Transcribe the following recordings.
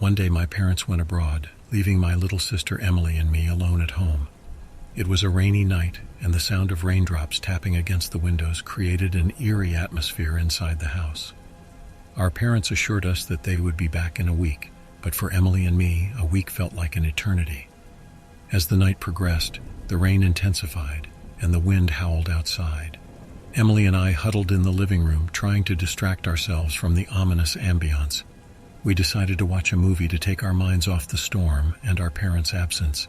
One day my parents went abroad, leaving my little sister Emily and me alone at home. It was a rainy night, and the sound of raindrops tapping against the windows created an eerie atmosphere inside the house. Our parents assured us that they would be back in a week, but for Emily and me, a week felt like an eternity. As the night progressed, the rain intensified, and the wind howled outside. Emily and I huddled in the living room, trying to distract ourselves from the ominous ambience. We decided to watch a movie to take our minds off the storm and our parents' absence.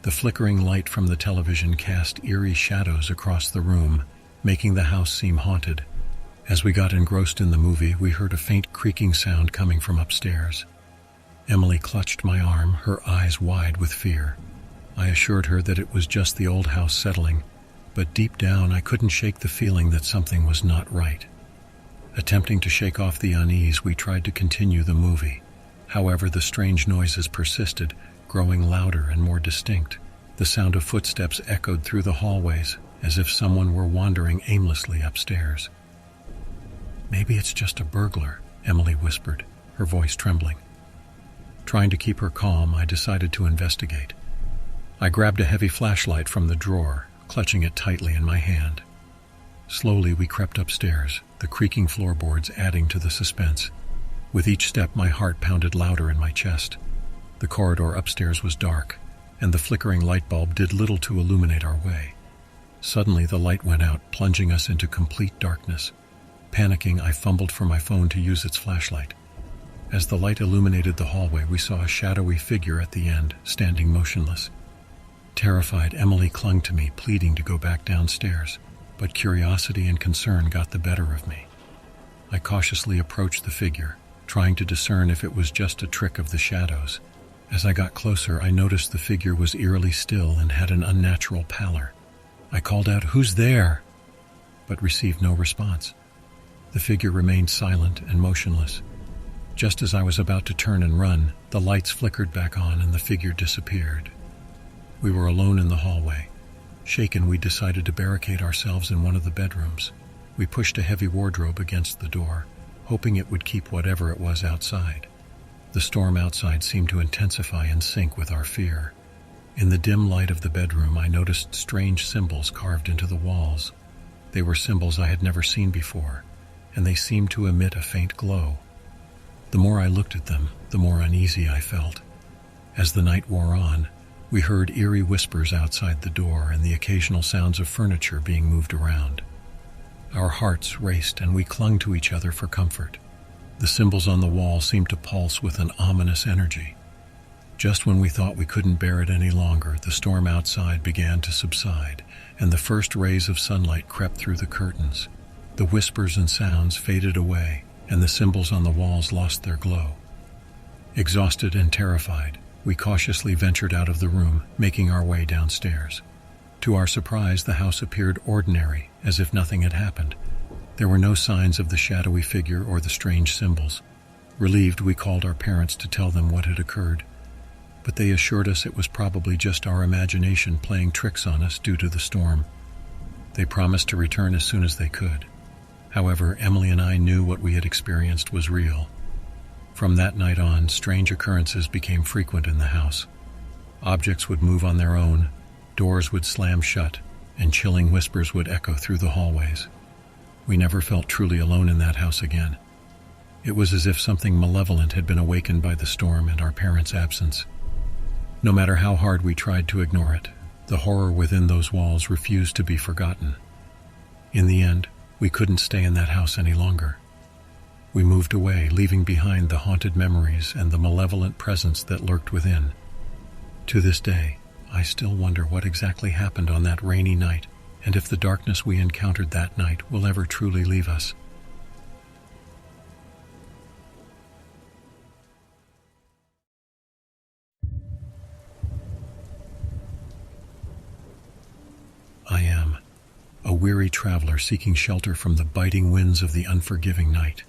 The flickering light from the television cast eerie shadows across the room, making the house seem haunted. As we got engrossed in the movie, we heard a faint creaking sound coming from upstairs. Emily clutched my arm, her eyes wide with fear. I assured her that it was just the old house settling, but deep down I couldn't shake the feeling that something was not right. Attempting to shake off the unease, we tried to continue the movie. However, the strange noises persisted, growing louder and more distinct. The sound of footsteps echoed through the hallways, as if someone were wandering aimlessly upstairs. "Maybe it's just a burglar," Emily whispered, her voice trembling. Trying to keep her calm, I decided to investigate. I grabbed a heavy flashlight from the drawer, clutching it tightly in my hand. Slowly we crept upstairs, the creaking floorboards adding to the suspense. With each step, my heart pounded louder in my chest. The corridor upstairs was dark, and the flickering light bulb did little to illuminate our way. Suddenly the light went out, plunging us into complete darkness. Panicking, I fumbled for my phone to use its flashlight. As the light illuminated the hallway, we saw a shadowy figure at the end, standing motionless. Terrified, Emily clung to me, pleading to go back downstairs, but curiosity and concern got the better of me. I cautiously approached the figure, trying to discern if it was just a trick of the shadows. As I got closer, I noticed the figure was eerily still and had an unnatural pallor. I called out, "Who's there?" but received no response. The figure remained silent and motionless. Just as I was about to turn and run, the lights flickered back on and the figure disappeared. We were alone in the hallway. Shaken, we decided to barricade ourselves in one of the bedrooms. We pushed a heavy wardrobe against the door, hoping it would keep whatever it was outside. The storm outside seemed to intensify and sync with our fear. In the dim light of the bedroom, I noticed strange symbols carved into the walls. They were symbols I had never seen before, and they seemed to emit a faint glow. The more I looked at them, the more uneasy I felt. As the night wore on, we heard eerie whispers outside the door and the occasional sounds of furniture being moved around. Our hearts raced and we clung to each other for comfort. The symbols on the wall seemed to pulse with an ominous energy. Just when we thought we couldn't bear it any longer, the storm outside began to subside, and the first rays of sunlight crept through the curtains. The whispers and sounds faded away, and the symbols on the walls lost their glow. Exhausted and terrified, we cautiously ventured out of the room, making our way downstairs. To our surprise, the house appeared ordinary, as if nothing had happened. There were no signs of the shadowy figure or the strange symbols. Relieved, we called our parents to tell them what had occurred, but they assured us it was probably just our imagination playing tricks on us due to the storm. They promised to return as soon as they could. However, Emily and I knew what we had experienced was real. From that night on, strange occurrences became frequent in the house. Objects would move on their own, doors would slam shut, and chilling whispers would echo through the hallways. We never felt truly alone in that house again. It was as if something malevolent had been awakened by the storm and our parents' absence. No matter how hard we tried to ignore it, the horror within those walls refused to be forgotten. In the end, we couldn't stay in that house any longer. We moved away, leaving behind the haunted memories and the malevolent presence that lurked within. To this day, I still wonder what exactly happened on that rainy night, and if the darkness we encountered that night will ever truly leave us. I am a weary traveler seeking shelter from the biting winds of the unforgiving night.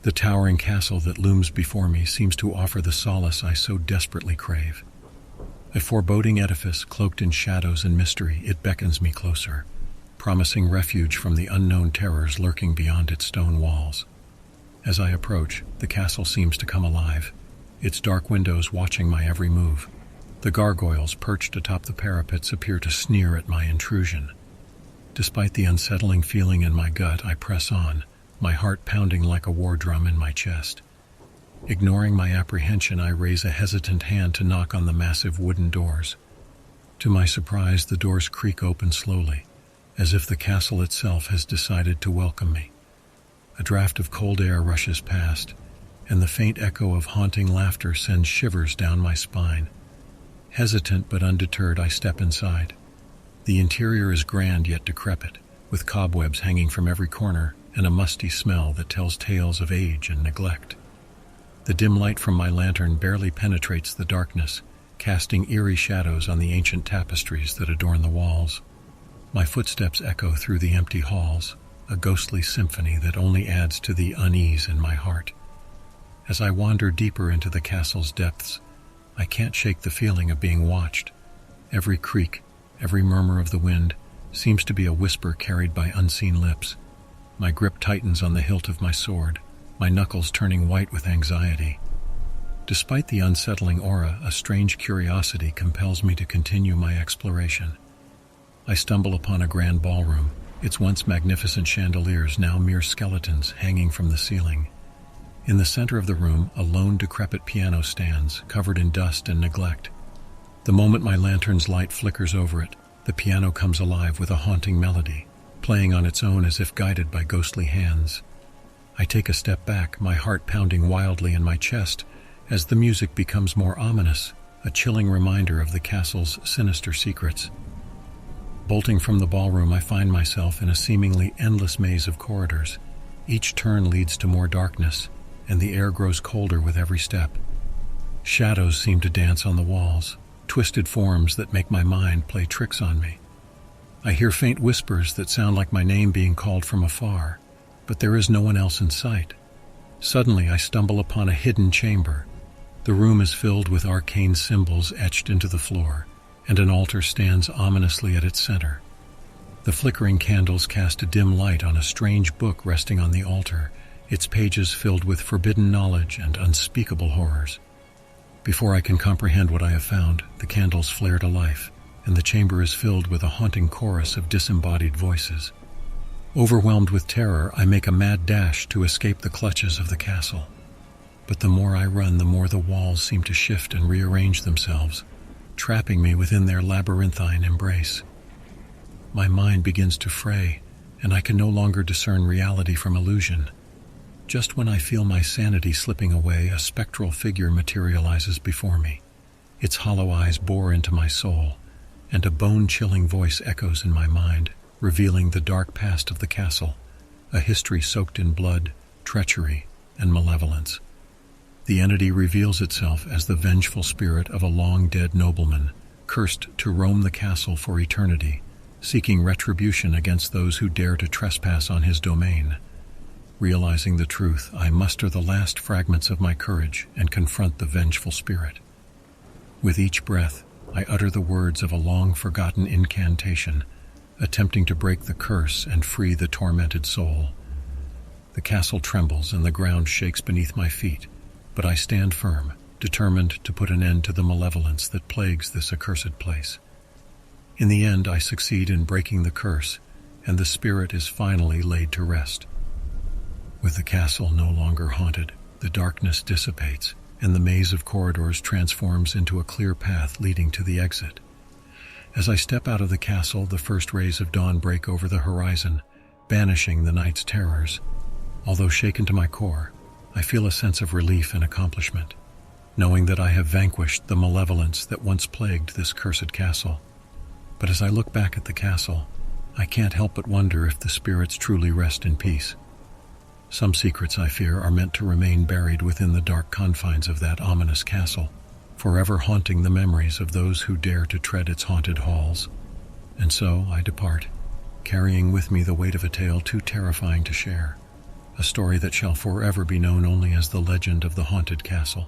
The towering castle that looms before me seems to offer the solace I so desperately crave. A foreboding edifice cloaked in shadows and mystery, it beckons me closer, promising refuge from the unknown terrors lurking beyond its stone walls. As I approach, the castle seems to come alive, its dark windows watching my every move. The gargoyles perched atop the parapets appear to sneer at my intrusion. Despite the unsettling feeling in my gut, I press on, my heart pounding like a war drum in my chest. Ignoring my apprehension, I raise a hesitant hand to knock on the massive wooden doors. To my surprise, the doors creak open slowly, as if the castle itself has decided to welcome me. A draft of cold air rushes past, and the faint echo of haunting laughter sends shivers down my spine. Hesitant but undeterred, I step inside. The interior is grand yet decrepit, with cobwebs hanging from every corner and a musty smell that tells tales of age and neglect. The dim light from my lantern barely penetrates the darkness, casting eerie shadows on the ancient tapestries that adorn the walls. My footsteps echo through the empty halls, a ghostly symphony that only adds to the unease in my heart. As I wander deeper into the castle's depths, I can't shake the feeling of being watched. Every creak, every murmur of the wind seems to be a whisper carried by unseen lips. My grip tightens on the hilt of my sword, my knuckles turning white with anxiety. Despite the unsettling aura, a strange curiosity compels me to continue my exploration. I stumble upon a grand ballroom, its once magnificent chandeliers now mere skeletons hanging from the ceiling. In the center of the room, a lone decrepit piano stands, covered in dust and neglect. The moment my lantern's light flickers over it, the piano comes alive with a haunting melody, playing on its own as if guided by ghostly hands. I take a step back, my heart pounding wildly in my chest, as the music becomes more ominous, a chilling reminder of the castle's sinister secrets. Bolting from the ballroom, I find myself in a seemingly endless maze of corridors. Each turn leads to more darkness, and the air grows colder with every step. Shadows seem to dance on the walls, twisted forms that make my mind play tricks on me. I hear faint whispers that sound like my name being called from afar, but there is no one else in sight. Suddenly, I stumble upon a hidden chamber. The room is filled with arcane symbols etched into the floor, and an altar stands ominously at its center. The flickering candles cast a dim light on a strange book resting on the altar, its pages filled with forbidden knowledge and unspeakable horrors. Before I can comprehend what I have found, the candles flare to life, and the chamber is filled with a haunting chorus of disembodied voices. Overwhelmed with terror, I make a mad dash to escape the clutches of the castle. But the more I run, the more the walls seem to shift and rearrange themselves, trapping me within their labyrinthine embrace. My mind begins to fray, and I can no longer discern reality from illusion. Just when I feel my sanity slipping away, a spectral figure materializes before me. Its hollow eyes bore into my soul, and a bone-chilling voice echoes in my mind, revealing the dark past of the castle, a history soaked in blood, treachery, and malevolence. The entity reveals itself as the vengeful spirit of a long-dead nobleman, cursed to roam the castle for eternity, seeking retribution against those who dare to trespass on his domain. Realizing the truth, I muster the last fragments of my courage and confront the vengeful spirit. With each breath, I utter the words of a long-forgotten incantation, attempting to break the curse and free the tormented soul. The castle trembles and the ground shakes beneath my feet, but I stand firm, determined to put an end to the malevolence that plagues this accursed place. In the end, I succeed in breaking the curse, and the spirit is finally laid to rest. With the castle no longer haunted, the darkness dissipates, and the maze of corridors transforms into a clear path leading to the exit. As I step out of the castle, the first rays of dawn break over the horizon, banishing the night's terrors. Although shaken to my core, I feel a sense of relief and accomplishment, knowing that I have vanquished the malevolence that once plagued this cursed castle. But as I look back at the castle, I can't help but wonder if the spirits truly rest in peace. Some secrets, I fear, are meant to remain buried within the dark confines of that ominous castle, forever haunting the memories of those who dare to tread its haunted halls. And so I depart, carrying with me the weight of a tale too terrifying to share, a story that shall forever be known only as the legend of the haunted castle.